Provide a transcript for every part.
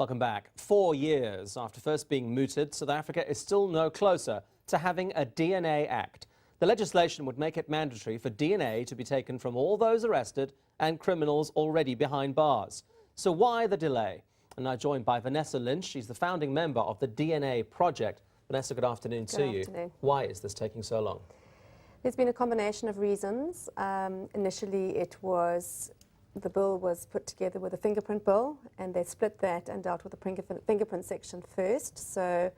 Welcome back. 4 years after first being mooted, South Africa is still no closer to having a DNA Act. The legislation would make it mandatory for DNA to be taken from all those arrested and criminals already behind bars. So why the delay? I'm now joined by Vanessa Lynch. She's the founding member of the DNA Project. Vanessa, good afternoon to you. Why is this taking so long? There's been a combination of reasons. Initially, the bill was put together with a fingerprint bill, and they split that and dealt with the fingerprint section first. So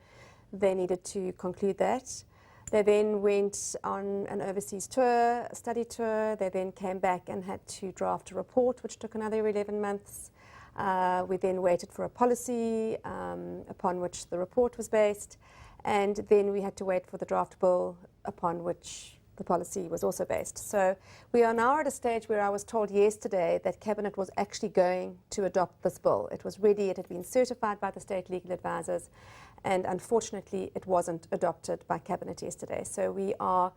they needed to conclude that. They then went on an overseas tour, a study tour. They then came back and had to draft a report, which took another 11 months. We then waited for a policy upon which the report was based. And then we had to wait for the draft bill upon which the policy was also based. So we are now at a stage where I was told yesterday that Cabinet was actually going to adopt this bill. It was ready, it had been certified by the state legal advisors, and unfortunately it wasn't adopted by Cabinet yesterday. So we are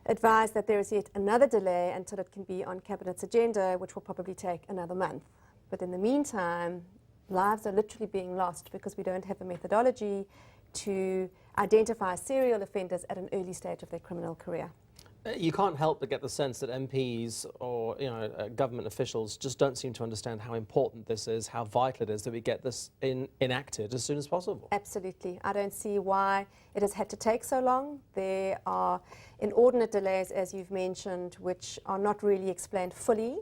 advised that there is yet another delay until it can be on Cabinet's agenda, which will probably take another month. But in the meantime, lives are literally being lost because we don't have a methodology to identify serial offenders at an early stage of their criminal career. You can't help but get the sense that MPs or government officials just don't seem to understand how important this is, how vital it is that we get this enacted as soon as possible. Absolutely. I don't see why it has had to take so long. There are inordinate delays, as you've mentioned, which are not really explained fully.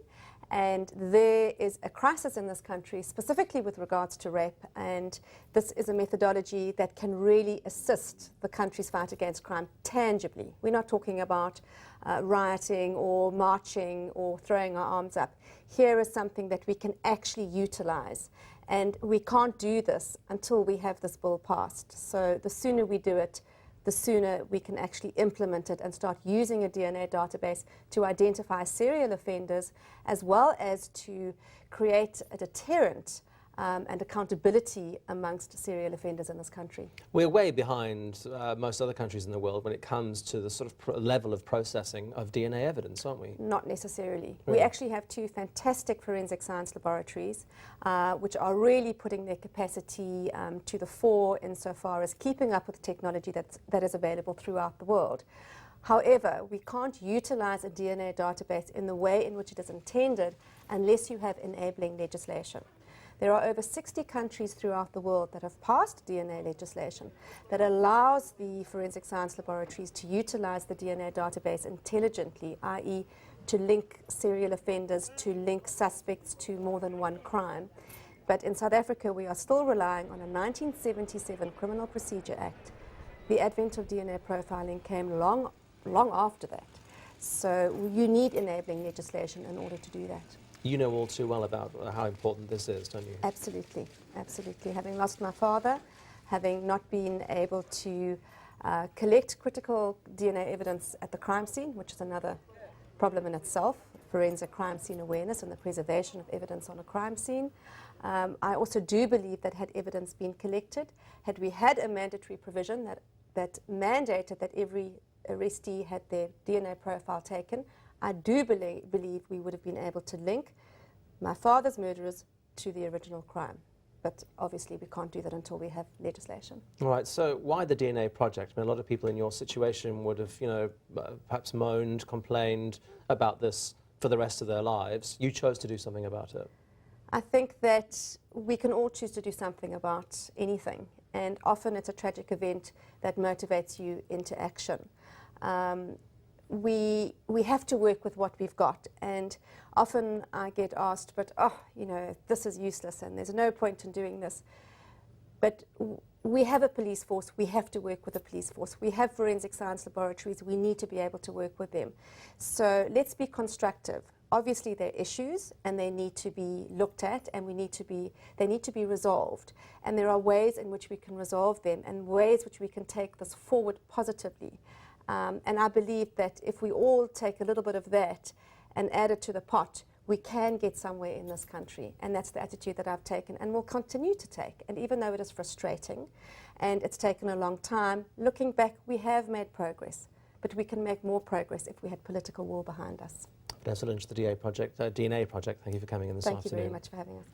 And there is a crisis in this country, specifically with regards to rape, and this is a methodology that can really assist the country's fight against crime tangibly. We're not talking about rioting or marching or throwing our arms up. Here is something that we can actually utilize, and we can't do this until we have this bill passed. So the sooner we do it, the sooner we can actually implement it and start using a DNA database to identify serial offenders, as well as to create a deterrent and accountability amongst serial offenders in this country. We're way behind most other countries in the world when it comes to the sort of level of processing of DNA evidence, aren't we? Not necessarily. Really? We actually have two fantastic forensic science laboratories which are really putting their capacity to the fore insofar as keeping up with the technology that is available throughout the world. However, we can't utilize a DNA database in the way in which it is intended unless you have enabling legislation. There are over 60 countries throughout the world that have passed DNA legislation that allows the forensic science laboratories to utilize the DNA database intelligently, i.e. to link serial offenders, to link suspects to more than one crime. But in South Africa, we are still relying on a 1977 Criminal Procedure Act. The advent of DNA profiling came long after that. So you need enabling legislation in order to do that. You know all too well about how important this is, don't you? Absolutely, absolutely. Having lost my father, having not been able to collect critical DNA evidence at the crime scene, which is another problem in itself, forensic crime scene awareness and the preservation of evidence on a crime scene. I also do believe that had evidence been collected, had we had a mandatory provision that mandated that every arrestee had their DNA profile taken, I do believe we would have been able to link my father's murderers to the original crime. But obviously we can't do that until we have legislation. All right, so why the DNA Project? I mean, a lot of people in your situation would have, perhaps moaned, complained about this for the rest of their lives. You chose to do something about it. I think that we can all choose to do something about anything, and often it's a tragic event that motivates you into action. We have to work with what we've got, and often I get asked, but this is useless and there's no point in doing this. But we have a police force, we have to work with the police force. We have forensic science laboratories, we need to be able to work with them. So let's be constructive. Obviously there are issues and they need to be looked at, and they need to be resolved. And there are ways in which we can resolve them and ways which we can take this forward positively. And I believe that if we all take a little bit of that and add it to the pot, we can get somewhere in this country. And that's the attitude that I've taken and will continue to take. And even though it is frustrating and it's taken a long time, looking back, we have made progress. But we can make more progress if we had political will behind us. Vanessa Lynch, the DNA Project, thank you for coming in this afternoon. Thank you very much for having us.